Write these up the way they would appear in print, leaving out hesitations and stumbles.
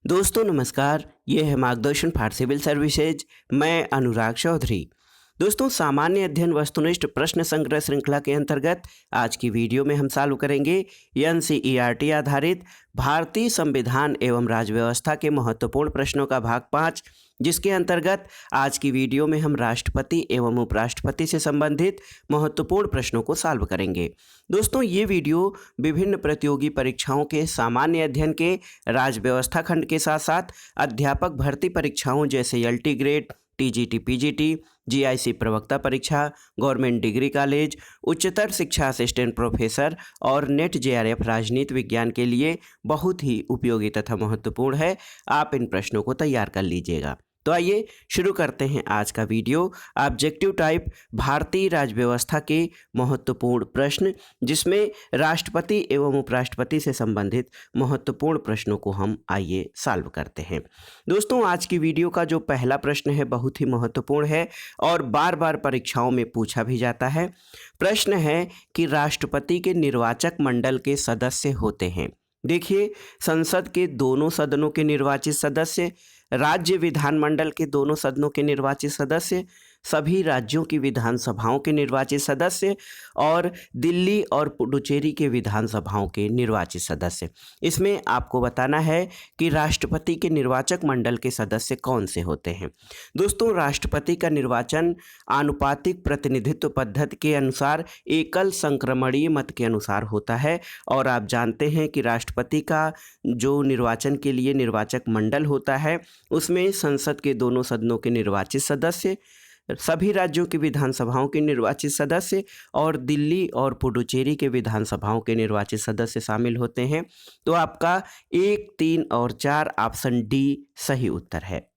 दोस्तों नमस्कार, ये है मार्गदर्शन फॉर सिविल सर्विसेज। मैं अनुराग चौधरी। दोस्तों, सामान्य अध्ययन वस्तुनिष्ठ प्रश्न संग्रह श्रृंखला के अंतर्गत आज की वीडियो में हम सॉल्व करेंगे एनसीईआरटी आधारित भारतीय संविधान एवं राज्य व्यवस्था के महत्वपूर्ण प्रश्नों का भाग 5, जिसके अंतर्गत आज की वीडियो में हम राष्ट्रपति एवं उपराष्ट्रपति से संबंधित महत्वपूर्ण प्रश्नों को सॉल्व करेंगे। दोस्तों, ये वीडियो विभिन्न प्रतियोगी परीक्षाओं के सामान्य अध्ययन के राज्य व्यवस्था खंड के साथ साथ अध्यापक भर्ती परीक्षाओं जैसे LT grade, TGT, PGT, GIC प्रवक्ता परीक्षा, गवर्नमेंट डिग्री कॉलेज, उच्चतर शिक्षा असिस्टेंट प्रोफेसर और नेट जेआरएफ राजनीति विज्ञान के लिए बहुत ही उपयोगी तथा महत्वपूर्ण है। आप इन प्रश्नों को तैयार कर लीजिएगा। तो आइए शुरू करते हैं आज का वीडियो। ऑब्जेक्टिव टाइप भारतीय राज्य व्यवस्था के महत्वपूर्ण प्रश्न, जिसमें राष्ट्रपति एवं उपराष्ट्रपति से संबंधित महत्वपूर्ण प्रश्नों को हम आइए सॉल्व करते हैं। दोस्तों, आज की वीडियो का जो पहला प्रश्न है बहुत ही महत्वपूर्ण है और बार बार परीक्षाओं में पूछा भी जाता है। प्रश्न है कि राष्ट्रपति के निर्वाचक मंडल के सदस्य होते हैं। देखिए, संसद के दोनों सदनों के निर्वाचित सदस्य, राज्य विधानमंडल के दोनों सदनों के निर्वाचित सदस्य, सभी राज्यों की विधानसभाओं के निर्वाचित सदस्य और दिल्ली और पुडुचेरी के विधानसभाओं के निर्वाचित सदस्य। इसमें आपको बताना है कि राष्ट्रपति के निर्वाचक मंडल के सदस्य कौन से होते हैं। दोस्तों, राष्ट्रपति का निर्वाचन आनुपातिक प्रतिनिधित्व पद्धति के अनुसार एकल संक्रमणीय मत के अनुसार होता है और आप जानते हैं कि राष्ट्रपति का जो निर्वाचन के लिए निर्वाचक मंडल होता है उसमें संसद के दोनों सदनों के निर्वाचित सदस्य, सभी राज्यों की विधानसभाओं के निर्वाचित सदस्य और दिल्ली और पुडुचेरी के विधानसभाओं के निर्वाचित सदस्य शामिल होते हैं। तो आपका 1, 3 और 4 ऑप्शन डी सही उत्तर है।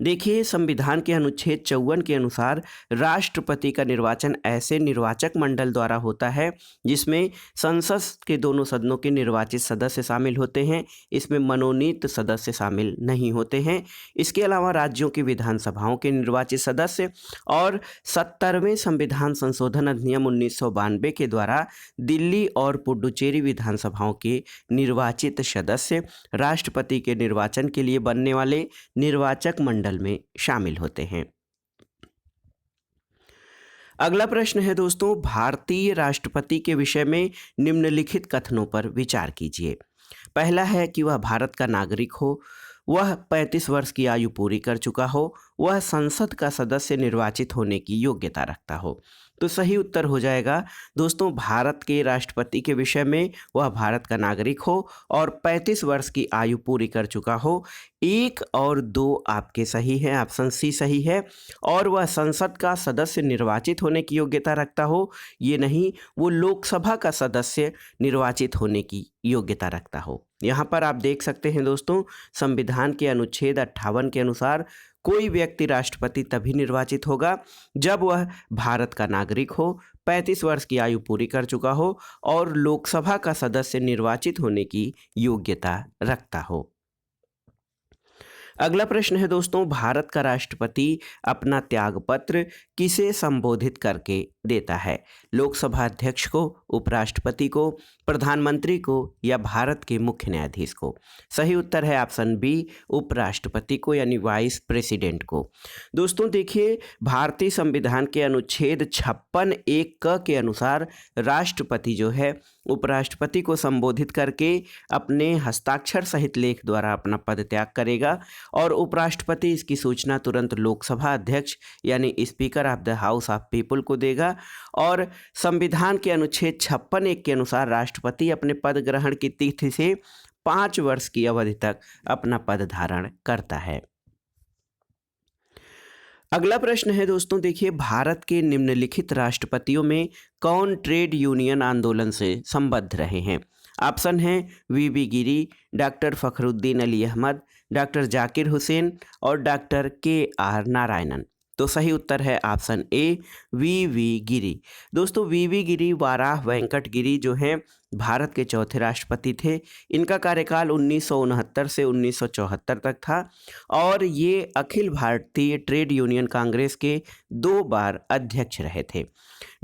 देखिए, संविधान के अनुच्छेद 54 के अनुसार राष्ट्रपति का निर्वाचन ऐसे निर्वाचक मंडल द्वारा होता है जिसमें संसद के दोनों सदनों के निर्वाचित सदस्य शामिल होते हैं। इसमें मनोनीत सदस्य शामिल नहीं होते हैं। इसके अलावा राज्यों की विधानसभाओं के निर्वाचित सदस्य और 70वें संविधान संशोधन अधिनियम 1992 के द्वारा दिल्ली और पुडुचेरी विधानसभाओं के निर्वाचित सदस्य राष्ट्रपति के निर्वाचन के लिए बनने वाले निर्वाचक मंडल में शामिल होते हैं। अगला प्रश्न है दोस्तों, भारतीय राष्ट्रपति के विषय में निम्नलिखित कथनों पर विचार कीजिए। पहला है कि वह भारत का नागरिक हो, वह 35 वर्ष की आयु पूरी कर चुका हो, वह संसद का सदस्य निर्वाचित होने की योग्यता रखता हो। तो सही उत्तर हो जाएगा दोस्तों, भारत के राष्ट्रपति के विषय में वह भारत का नागरिक हो और 35 वर्ष की आयु पूरी कर चुका हो। 1 और 2 आपके सही हैं, ऑप्शन सी सही है। और वह संसद का सदस्य निर्वाचित होने की योग्यता रखता हो, ये नहीं वो लोकसभा का सदस्य निर्वाचित होने की योग्यता रखता हो। यहाँ पर आप देख सकते हैं दोस्तों, संविधान के अनुच्छेद 58 के अनुसार कोई व्यक्ति राष्ट्रपति तभी निर्वाचित होगा जब वह भारत का नागरिक हो, 35 वर्ष की आयु पूरी कर चुका हो और लोकसभा का सदस्य निर्वाचित होने की योग्यता रखता हो। अगला प्रश्न है दोस्तों, भारत का राष्ट्रपति अपना त्यागपत्र किसे संबोधित करके देता है? लोकसभा अध्यक्ष को, उपराष्ट्रपति को, प्रधानमंत्री को या भारत के मुख्य न्यायाधीश को? सही उत्तर है ऑप्शन बी, उपराष्ट्रपति को यानी वाइस प्रेसिडेंट को। दोस्तों देखिए, भारतीय संविधान के अनुच्छेद 56 1 क के अनुसार राष्ट्रपति जो है उपराष्ट्रपति को संबोधित करके अपने हस्ताक्षर सहित लेख द्वारा अपना पद त्याग करेगा और उपराष्ट्रपति इसकी सूचना तुरंत लोकसभा अध्यक्ष यानी speaker of the house of people को देगा। और संविधान के अनुच्छेद 56 1 के अनुसार राष्ट्रपति अपने पद ग्रहण की तिथि से 5 वर्ष की अवधि तक अपना पद धारण करता है। अगला प्रश्न है दोस्तों, देखिए, भारत के निम्नलिखित राष्ट्रपतियों में कौन ट्रेड यूनियन आंदोलन से संबद्ध रहे हैं? ऑप्शन है वीवी गिरी, डॉक्टर फखरुद्दीन अली अहमद, डॉक्टर जाकिर हुसैन और डॉक्टर के.आर. नारायणन। तो सही उत्तर है ऑप्शन ए, वीवी गिरी। दोस्तों, वीवी गिरी वाराह वेंकट गिरी जो हैं भारत के चौथे राष्ट्रपति थे। इनका कार्यकाल 1969 से 1974 तक था और ये अखिल भारतीय ट्रेड यूनियन कांग्रेस के 2 बार अध्यक्ष रहे थे।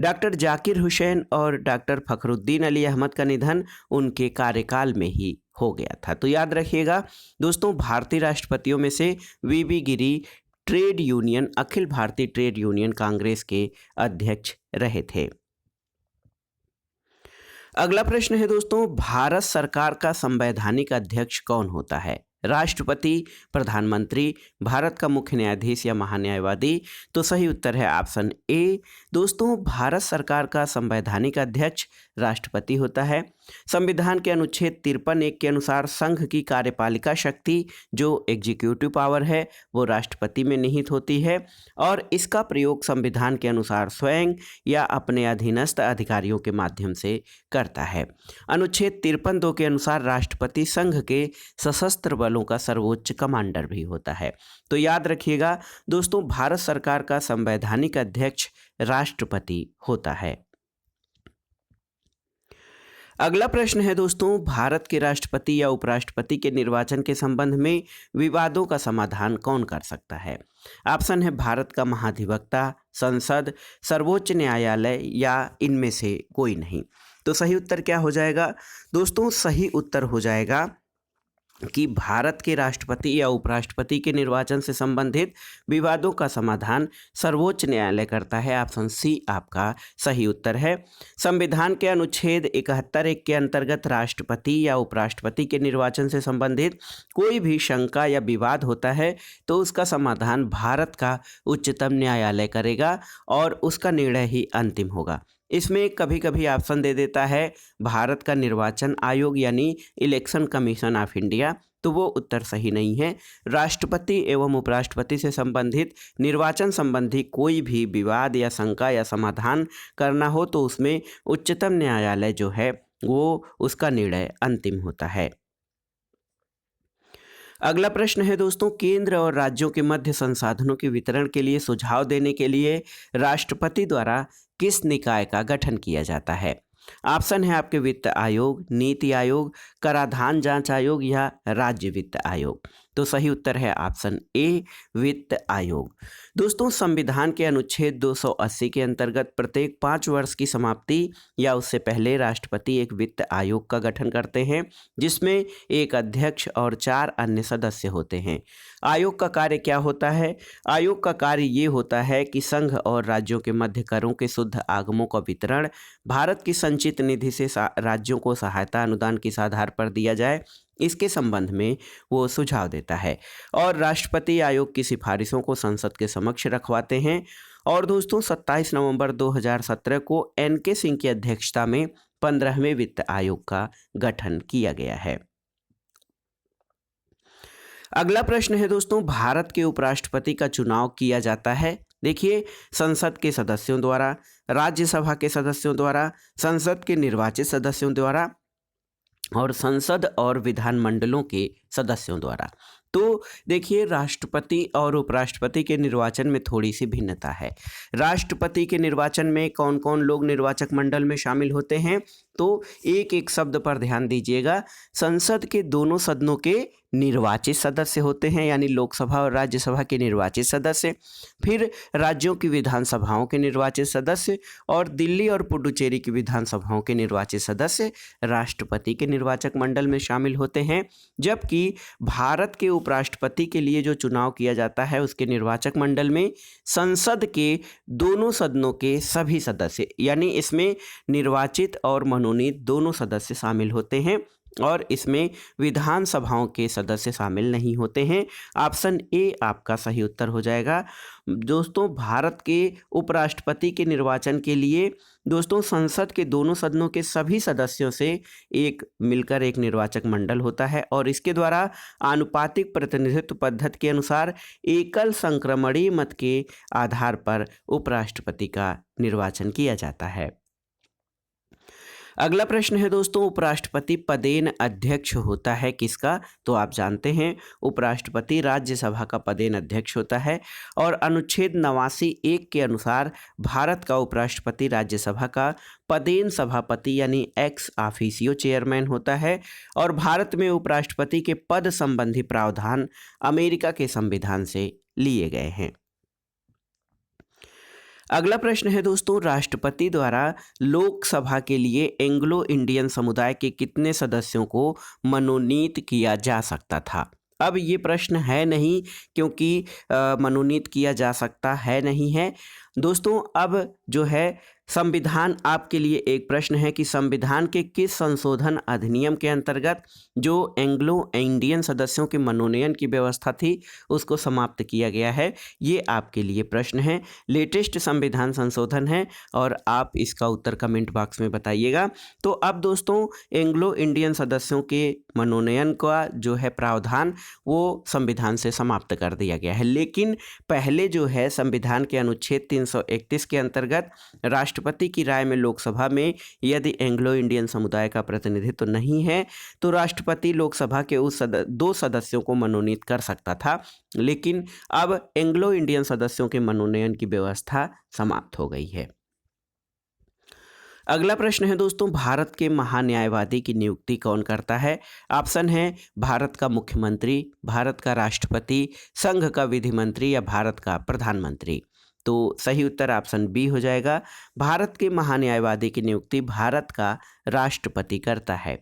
डॉक्टर जाकिर हुसैन और डॉक्टर फखरुद्दीन अली अहमद का निधन उनके कार्यकाल में ही हो गया था। तो याद रखिएगा दोस्तों, भारतीय राष्ट्रपतियों में से वीवी गिरी trade union Akhil Bharatiya trade union Congress के अध्यक्ष रहे थे। अगला प्रश्न है दोस्तों, भारत सरकार का संवैधानिक अध्यक्ष कौन होता है? राष्ट्रपति, प्रधानमंत्री, भारत का मुख्य न्यायाधीश या महान्यायवादी? तो सही उत्तर है ऑप्शन ए। दोस्तों, भारत सरकार का संवैधानिक अध्यक्ष राष्ट्रपति होता है। संविधान के अनुच्छेद 53(1) के अनुसार संघ की कार्यपालिका शक्ति जो एग्जीक्यूटिव पावर है वो राष्ट्रपति में निहित होती है और इसका प्रयोग संविधान के अनुसार स्वयं या अपने अधीनस्थ अधिकारियों के माध्यम से करता है। अनुच्छेद 53(2) के अनुसार राष्ट्रपति संघ के सशस्त्र बलों का सर्वोच्च कमांडर भी होता है। तो याद रखिएगा दोस्तों, भारत सरकार का संवैधानिक अध्यक्ष राष्ट्रपति होता है। अगला प्रश्न है दोस्तों, भारत के राष्ट्रपति या उपराष्ट्रपति के निर्वाचन के संबंध में विवादों का समाधान कौन कर सकता है? ऑप्शन है भारत का महाधिवक्ता, संसद, सर्वोच्च न्यायालय या इनमें से कोई नहीं। तो सही उत्तर क्या हो जाएगा दोस्तों? सही उत्तर हो जाएगा कि भारत के राष्ट्रपति या उपराष्ट्रपति के निर्वाचन से संबंधित विवादों का समाधान सर्वोच्च न्यायालय करता है। ऑप्शन सी आपका सही उत्तर है। संविधान के अनुच्छेद 71(1) के अंतर्गत राष्ट्रपति या उपराष्ट्रपति के निर्वाचन से संबंधित कोई भी शंका या विवाद होता है तो उसका समाधान भारत का उच्चतम न्यायालय करेगा और उसका निर्णय ही अंतिम होगा। इसमें कभी कभी ऑप्शन दे देता है भारत का निर्वाचन आयोग यानी इलेक्शन कमीशन ऑफ इंडिया, तो वो उत्तर सही नहीं है। राष्ट्रपति एवं उपराष्ट्रपति से संबंधित निर्वाचन संबंधी कोई भी विवाद या शंका या समाधान करना हो तो उसमें उच्चतम न्यायालय जो है वो उसका निर्णय अंतिम होता है। अगला प्रश्न है दोस्तों, केंद्र और राज्यों के मध्य संसाधनों के वितरण के लिए सुझाव देने के लिए राष्ट्रपति द्वारा किस निकाय का गठन किया जाता है? ऑप्शन है आपके वित्त आयोग, नीति आयोग, कराधान जांच आयोग या राज्य वित्त आयोग। तो सही उत्तर है ऑप्शन ए, वित्त आयोग। दोस्तों, संविधान के अनुच्छेद 280 के अंतर्गत प्रत्येक 5 वर्ष की समाप्ति या उससे पहले राष्ट्रपति एक वित्त आयोग का गठन करते हैं जिसमें एक अध्यक्ष और 4 अन्य सदस्य होते हैं। आयोग का कार्य क्या होता है? आयोग का कार्य ये होता है कि संघ और राज्यों के मध्य करों के शुद्ध आगमों का वितरण भारत की संचित निधि से राज्यों को सहायता अनुदान किस आधार पर दिया जाए, इसके संबंध में वो सुझाव देता है और राष्ट्रपति आयोग की सिफारिशों को संसद के समक्ष रखवाते हैं। और दोस्तों, 27 नवंबर 2017 को NK सिंह की अध्यक्षता में 15वें वित्त आयोग का गठन किया गया है। अगला प्रश्न है दोस्तों, भारत के उपराष्ट्रपति का चुनाव किया जाता है। देखिए, संसद के सदस्यों द्वारा, राज्यसभा के सदस्यों द्वारा, संसद के निर्वाचित सदस्यों द्वारा और संसद और विधानमंडलों के सदस्यों द्वारा। तो देखिए, राष्ट्रपति और उपराष्ट्रपति के निर्वाचन में थोड़ी सी भिन्नता है। राष्ट्रपति के निर्वाचन में कौन कौन लोग निर्वाचक मंडल में शामिल होते हैं, तो एक एक शब्द पर ध्यान दीजिएगा। संसद के दोनों सदनों के निर्वाचित सदस्य होते हैं यानी लोकसभा और राज्यसभा के निर्वाचित सदस्य, फिर राज्यों की विधानसभाओं के निर्वाचित सदस्य और दिल्ली और पुडुचेरी की विधानसभाओं के निर्वाचित सदस्य राष्ट्रपति के निर्वाचक मंडल में शामिल होते हैं। जबकि भारत के उपराष्ट्रपति के लिए जो चुनाव किया जाता है उसके निर्वाचक मंडल में संसद के दोनों सदनों के सभी सदस्य यानी इसमें निर्वाचित और मनोनीत दोनों सदस्य शामिल होते हैं और इसमें विधानसभाओं के सदस्य शामिल नहीं होते हैं। ऑप्शन ए आपका सही उत्तर हो जाएगा। दोस्तों, भारत के उपराष्ट्रपति के निर्वाचन के लिए दोस्तों संसद के दोनों सदनों के सभी सदस्यों से एक मिलकर एक निर्वाचक मंडल होता है और इसके द्वारा आनुपातिक प्रतिनिधित्व पद्धति के अनुसार एकल संक्रमणीय मत के आधार पर उपराष्ट्रपति का निर्वाचन किया जाता है। अगला प्रश्न है दोस्तों, उपराष्ट्रपति पदेन अध्यक्ष होता है किसका? तो आप जानते हैं उपराष्ट्रपति राज्यसभा का पदेन अध्यक्ष होता है और अनुच्छेद 89(1) के अनुसार भारत का उपराष्ट्रपति राज्यसभा का पदेन सभापति यानी एक्स ऑफिसियो चेयरमैन होता है और भारत में उपराष्ट्रपति के पद संबंधी प्रावधान अमेरिका के संविधान से लिए गए हैं। अगला प्रश्न है दोस्तों, राष्ट्रपति द्वारा लोकसभा के लिए एंग्लो इंडियन समुदाय के कितने सदस्यों को मनोनीत किया जा सकता था। अब ये प्रश्न है नहीं, क्योंकि मनोनीत किया जा सकता है नहीं है दोस्तों। अब जो है संविधान, आपके लिए एक प्रश्न है कि संविधान के किस संशोधन अधिनियम के अंतर्गत जो एंग्लो इंडियन सदस्यों के मनोनयन की व्यवस्था थी उसको समाप्त किया गया है। ये आपके लिए प्रश्न है, लेटेस्ट संविधान संशोधन है और आप इसका उत्तर कमेंट बॉक्स में बताइएगा। तो अब दोस्तों एंग्लो इंडियन सदस्यों के मनोनयन का जो है प्रावधान वो संविधान से समाप्त कर दिया गया है, लेकिन पहले जो है संविधान के अनुच्छेद 331 के अंतर्गत राष्ट्रपति की राय में लोकसभा में यदि एंग्लो इंडियन समुदाय का प्रतिनिधित्व नहीं है तो राष्ट्रपति लोकसभा के उस दो सदस्यों को मनोनीत कर सकता था, लेकिन अब एंग्लो इंडियन सदस्यों के मनोनयन की व्यवस्था समाप्त हो गई है। अगला प्रश्न है दोस्तों, भारत के महान्यायवादी की नियुक्ति कौन करता है। ऑप्शन है भारत का मुख्यमंत्री, भारत का राष्ट्रपति, संघ का विधि मंत्री या भारत का प्रधानमंत्री। तो सही उत्तर ऑप्शन बी हो जाएगा। भारत के महान्यायवादी की नियुक्ति भारत का राष्ट्रपति करता है।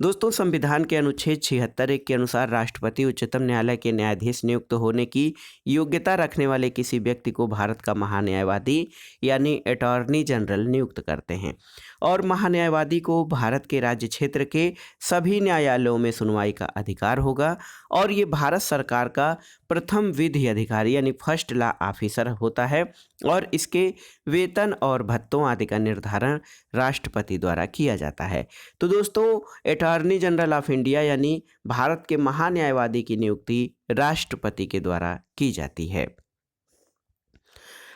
दोस्तों संविधान के अनुच्छेद 76 के अनुसार राष्ट्रपति उच्चतम न्यायालय के न्यायाधीश नियुक्त होने की योग्यता रखने वाले किसी व्यक्ति को भारत का महान्यायवादी यानी अटॉर्नी जनरल नियुक्त करते हैं, और महान्यायवादी को भारत के राज्य क्षेत्र के सभी न्यायालयों में सुनवाई का अधिकार होगा, और ये भारत सरकार का प्रथम विधि अधिकारी यानी फर्स्ट लॉ ऑफिसर होता है, और इसके वेतन और भत्तों आदि का निर्धारण राष्ट्रपति द्वारा किया जाता है। तो दोस्तों अटॉर्नी जनरल ऑफ इंडिया यानी भारत के महान्यायवादी की नियुक्ति राष्ट्रपति के द्वारा की जाती है।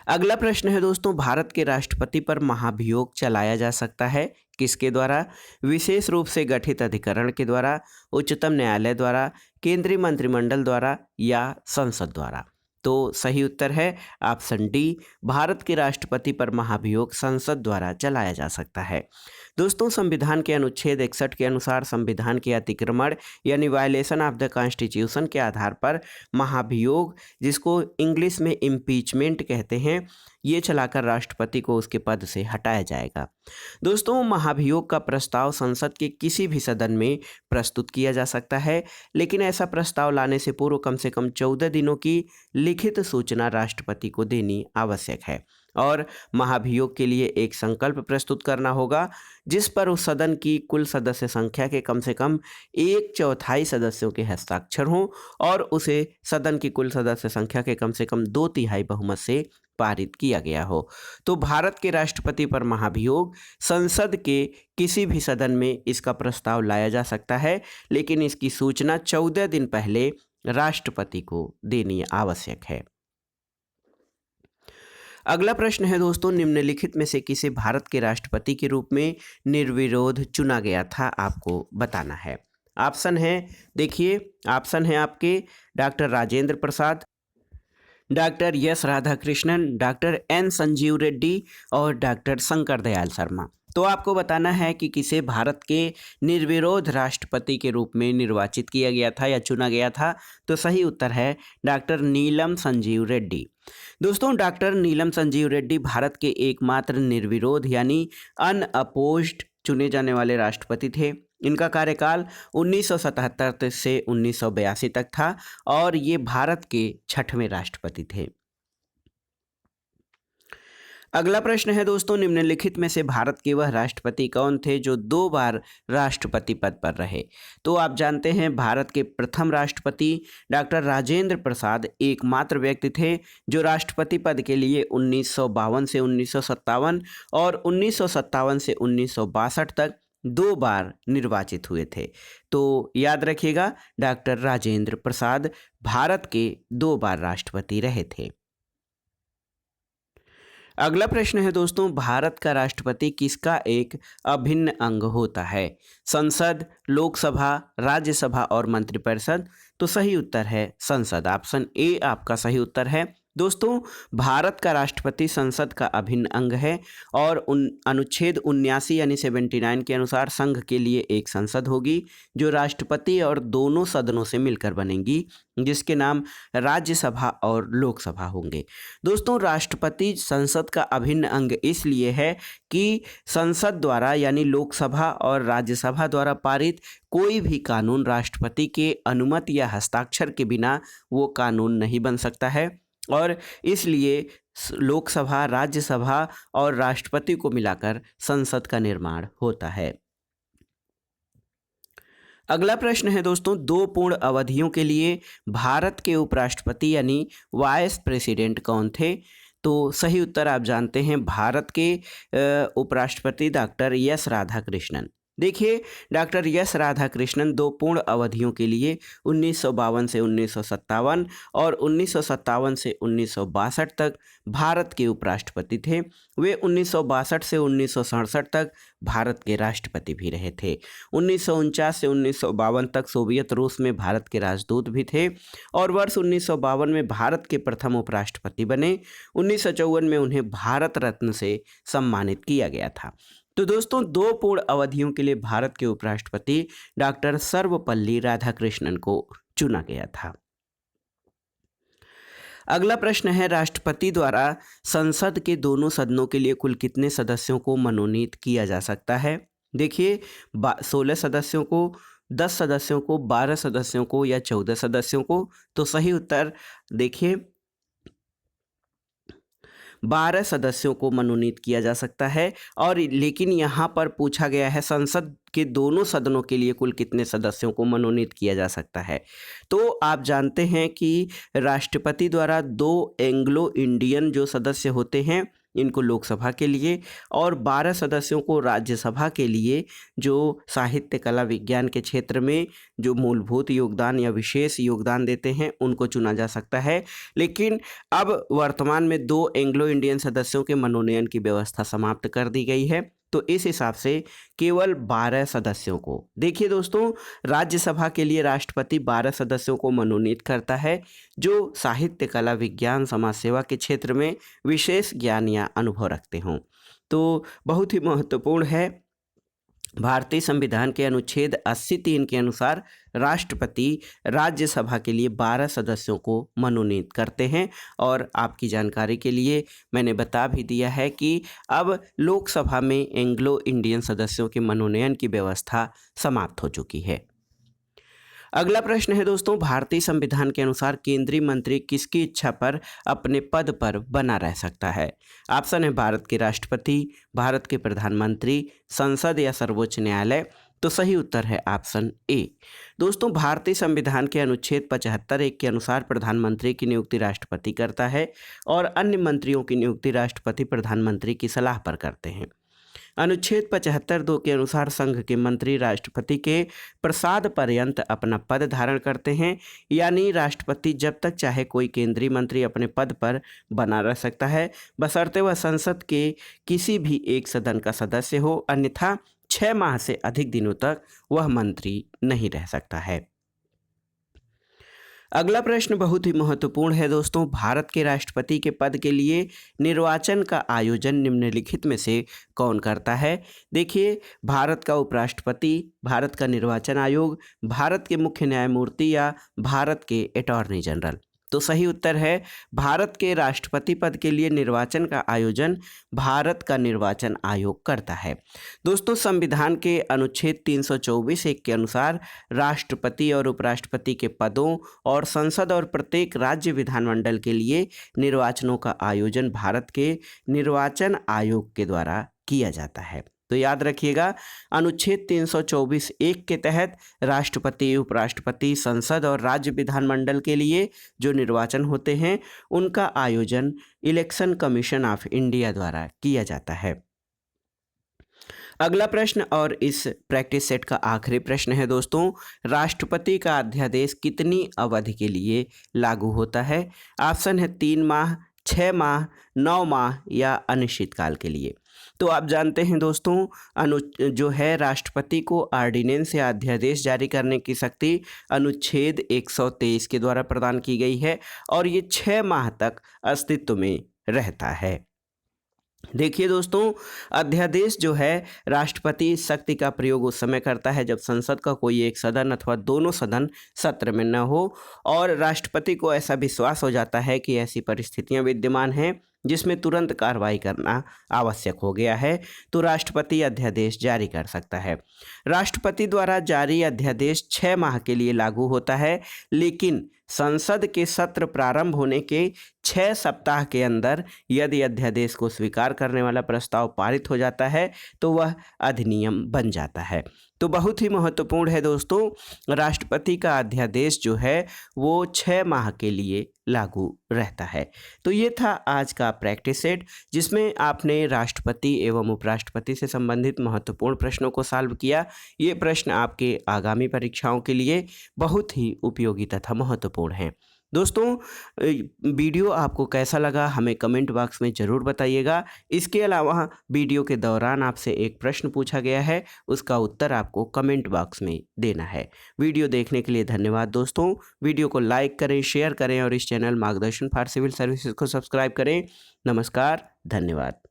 अगला प्रश्न है दोस्तों, भारत के राष्ट्रपति पर महाभियोग चलाया जा सकता है किसके द्वारा। विशेष रूप से गठित अधिकरण के द्वारा, उच्चतम न्यायालय द्वारा, केंद्रीय मंत्रिमंडल द्वारा या संसद द्वारा। तो सही उत्तर है ऑप्शन डी, भारत के राष्ट्रपति पर महाभियोग संसद द्वारा चलाया जा सकता है। दोस्तों संविधान के अनुच्छेद 61 के अनुसार संविधान के अतिक्रमण यानी वायलेशन ऑफ द कॉन्स्टिट्यूशन के आधार पर महाभियोग, जिसको इंग्लिश में इम्पीचमेंट कहते हैं, ये चलाकर राष्ट्रपति को उसके पद से हटाया जाएगा। दोस्तों महाभियोग का प्रस्ताव संसद के किसी भी सदन में प्रस्तुत किया जा सकता है, लेकिन ऐसा प्रस्ताव लाने से पूर्व कम से कम 14 दिनों की लिखित सूचना राष्ट्रपति को देनी आवश्यक है, और महाभियोग के लिए एक संकल्प प्रस्तुत करना होगा जिस पर उस सदन की कुल सदस्य संख्या के कम से कम 1/4 सदस्यों के हस्ताक्षर हों, और उसे सदन की कुल सदस्य संख्या के कम से कम 2/3 बहुमत से पारित किया गया हो। तो भारत के राष्ट्रपति पर महाभियोग संसद के किसी भी सदन में इसका प्रस्ताव लाया जा सकता है, लेकिन इसकी सूचना 14 दिन पहले राष्ट्रपति को देनी आवश्यक है। अगला प्रश्न है दोस्तों, निम्नलिखित में से किसे भारत के राष्ट्रपति के रूप में निर्विरोध चुना गया था, आपको बताना है। ऑप्शन है, देखिए ऑप्शन है आपके doctor Rajendra Prasad, doctor S Radhakrishnan, doctor N Sanjeeva Reddy और डॉक्टर शंकर दयाल शर्मा। तो आपको बताना है कि किसे भारत के निर्विरोध राष्ट्रपति के रूप में निर्वाचित किया गया था या चुना गया था। तो सही उत्तर है डॉक्टर नीलम संजीव रेड्डी। दोस्तों डॉक्टर नीलम संजीव रेड्डी भारत के एकमात्र निर्विरोध यानी अनअपोज्ड चुने जाने वाले राष्ट्रपति थे। इनका कार्यकाल 1977 से 1982 तक था, और ये भारत के 6वें राष्ट्रपति थे। अगला प्रश्न है दोस्तों, निम्नलिखित में से भारत के वह राष्ट्रपति कौन थे जो 2 बार राष्ट्रपति पद पर रहे। तो आप जानते हैं भारत के प्रथम राष्ट्रपति डॉक्टर राजेंद्र प्रसाद एकमात्र व्यक्ति थे जो राष्ट्रपति पद के लिए 1952 से 1957 और 1957 से 1962 तक 2 बार निर्वाचित हुए थे। तो याद रखिएगा डॉक्टर राजेंद्र प्रसाद भारत के 2 बार राष्ट्रपति रहे थे। अगला प्रश्न है दोस्तों, भारत का राष्ट्रपति किसका एक अभिन्न अंग होता है। संसद, लोकसभा, राज्यसभा और मंत्रिपरिषद। तो सही उत्तर है संसद। ऑप्शन ए आपका सही उत्तर है। दोस्तों, भारत का राष्ट्रपति संसद का अभिन्न अंग है और अनुच्छेद 79 यानी 79 के अनुसार संघ के लिए एक संसद होगी जो राष्ट्रपति और दोनों सदनों से मिलकर बनेगी, जिसके नाम राज्यसभा और लोकसभा होंगे। दोस्तों, राष्ट्रपति संसद का अभिन्न अंग इसलिए है कि संसद द्वारा यानी लोकसभा और राज्यसभा द्वारा पारित कोई भी कानून राष्ट्रपति के अनुमति या हस्ताक्षर के बिना वो कानून नहीं बन सकता है और इसलिए लोकसभा, राज्यसभा और राष्ट्रपति को मिलाकर संसद का निर्माण होता है। अगला प्रश्न है दोस्तों, 2 पूर्ण अवधियों के लिए भारत के उपराष्ट्रपति यानी वाइस प्रेसिडेंट कौन थे? तो सही उत्तर आप जानते हैं, भारत के उपराष्ट्रपति डॉक्टर एस राधाकृष्णन। देखिए, डॉक्टर एस राधाकृष्णन 2 पूर्ण अवधियों के लिए 1952 से 1957 और 1957 से 1962 तक भारत के उपराष्ट्रपति थे। वे 1962 से 1967 तक भारत के राष्ट्रपति भी रहे थे। 1949 से 1952 तक सोवियत रूस में भारत के राजदूत भी थे और वर्ष 1952 में भारत के प्रथम उपराष्ट्रपति बने। 1954 में उन्हें भारत रत्न से सम्मानित किया गया था। तो दोस्तों, 2 पूर्ण अवधियों के लिए भारत के उपराष्ट्रपति डॉक्टर सर्वपल्ली राधाकृष्णन को चुना गया था। अगला प्रश्न है, राष्ट्रपति द्वारा संसद के दोनों सदनों के लिए कुल कितने सदस्यों को मनोनीत किया जा सकता है? देखिए, 16 सदस्यों को, 10 सदस्यों को, 12 सदस्यों को या 14 सदस्यों को? तो सही उत्तर देखिए, 12 सदस्यों को मनोनीत किया जा सकता है। और लेकिन यहाँ पर पूछा गया है संसद के दोनों सदनों के लिए कुल कितने सदस्यों को मनोनीत किया जा सकता है। तो आप जानते हैं कि राष्ट्रपति द्वारा 2 एंग्लो इंडियन जो सदस्य होते हैं इनको लोकसभा के लिए और 12 सदस्यों को राज्यसभा के लिए जो साहित्य, कला, विज्ञान के क्षेत्र में जो मूलभूत योगदान या विशेष योगदान देते हैं उनको चुना जा सकता है। लेकिन अब वर्तमान में 2 एंग्लो इंडियन सदस्यों के मनोनयन की व्यवस्था समाप्त कर दी गई है, तो इस हिसाब से केवल 12 सदस्यों को, देखिए दोस्तों, राज्यसभा के लिए राष्ट्रपति 12 सदस्यों को मनोनीत करता है जो साहित्य, कला, विज्ञान, समाज सेवा के क्षेत्र में विशेष ज्ञान या अनुभव रखते हों। तो बहुत ही महत्वपूर्ण है, भारतीय संविधान के अनुच्छेद 83 के अनुसार राष्ट्रपति राज्यसभा के लिए 12 सदस्यों को मनोनीत करते हैं। और आपकी जानकारी के लिए मैंने बता भी दिया है कि अब लोकसभा में एंग्लो इंडियन सदस्यों के मनोनयन की व्यवस्था समाप्त हो चुकी है। अगला प्रश्न है दोस्तों, भारतीय संविधान के अनुसार केंद्रीय मंत्री किसकी इच्छा पर अपने पद पर बना रह सकता है? ऑप्शन है भारत के राष्ट्रपति, भारत के प्रधानमंत्री, संसद या सर्वोच्च न्यायालय। तो सही उत्तर है ऑप्शन ए। दोस्तों, भारतीय संविधान के अनुच्छेद 75(1) के अनुसार प्रधानमंत्री की नियुक्ति राष्ट्रपति करता है और अन्य मंत्रियों की नियुक्ति राष्ट्रपति प्रधानमंत्री की सलाह पर करते हैं। अनुच्छेद 75(2) के अनुसार संघ के मंत्री राष्ट्रपति के प्रसाद पर्यंत अपना पद धारण करते हैं, यानी राष्ट्रपति जब तक चाहे कोई केंद्रीय मंत्री अपने पद पर बना रह सकता है, बशर्ते वह संसद के किसी भी एक सदन का सदस्य हो, अन्यथा 6 माह से अधिक दिनों तक वह मंत्री नहीं रह सकता है। अगला प्रश्न बहुत ही महत्वपूर्ण है दोस्तों, भारत के राष्ट्रपति के पद के लिए निर्वाचन का आयोजन निम्नलिखित में से कौन करता है? देखिए, भारत का उपराष्ट्रपति, भारत का निर्वाचन आयोग, भारत के मुख्य न्यायमूर्ति या भारत के अटॉर्नी जनरल। तो सही उत्तर है, भारत के राष्ट्रपति पद के लिए निर्वाचन का आयोजन भारत का निर्वाचन आयोग करता है। दोस्तों, संविधान के अनुच्छेद 324(1) के अनुसार राष्ट्रपति और उपराष्ट्रपति के पदों और संसद और प्रत्येक राज्य विधानमंडल के लिए निर्वाचनों का आयोजन भारत के निर्वाचन आयोग के द्वारा किया जाता है। तो याद रखिएगा, अनुच्छेद 324(1) के तहत राष्ट्रपति, उपराष्ट्रपति, संसद और राज्य विधानमंडल के लिए जो निर्वाचन होते हैं उनका आयोजन इलेक्शन कमीशन ऑफ इंडिया द्वारा किया जाता है। अगला प्रश्न और इस प्रैक्टिस सेट का आखिरी प्रश्न है दोस्तों, राष्ट्रपति का अध्यादेश कितनी अवधि के लिए लागू होता है? ऑप्शन है 3 माह, 6 माह, 9 माह या अनिश्चितकाल के लिए। तो आप जानते हैं दोस्तों, अनु जो है राष्ट्रपति को ऑर्डिनेंस या अध्यादेश जारी करने की शक्ति अनुच्छेद 123 के द्वारा प्रदान की गई है और ये 6 माह तक अस्तित्व में रहता है। देखिए दोस्तों, अध्यादेश जो है राष्ट्रपति शक्ति का प्रयोग उस समय करता है जब संसद का कोई एक सदन अथवा दोनों सदन सत्र में न हो और राष्ट्रपति को ऐसा विश्वास हो जाता है कि ऐसी परिस्थितियां विद्यमान हैं जिसमें तुरंत कार्रवाई करना आवश्यक हो गया है, तो राष्ट्रपति अध्यादेश जारी कर सकता है। राष्ट्रपति द्वारा जारी अध्यादेश 6 माह के लिए लागू होता है, लेकिन संसद के सत्र प्रारंभ होने के 6 सप्ताह के अंदर यदि अध्यादेश को स्वीकार करने वाला प्रस्ताव पारित हो जाता है तो वह अधिनियम बन जाता है। तो बहुत ही महत्वपूर्ण है दोस्तों, राष्ट्रपति का अध्यादेश जो है वो 6 माह के लिए लागू रहता है। तो ये था आज का प्रैक्टिस सेट, जिसमें आपने राष्ट्रपति एवं उपराष्ट्रपति से संबंधित महत्वपूर्ण प्रश्नों को सॉल्व किया। ये प्रश्न आपके आगामी परीक्षाओं के लिए बहुत ही उपयोगी तथा महत्वपूर्ण हैं। दोस्तों, वीडियो आपको कैसा लगा हमें कमेंट बॉक्स में ज़रूर बताइएगा। इसके अलावा वीडियो के दौरान आपसे एक प्रश्न पूछा गया है, उसका उत्तर आपको कमेंट बॉक्स में देना है। वीडियो देखने के लिए धन्यवाद दोस्तों। वीडियो को लाइक करें, शेयर करें और इस चैनल मार्गदर्शन फॉर सिविल सर्विसेज को सब्सक्राइब करें। नमस्कार, धन्यवाद।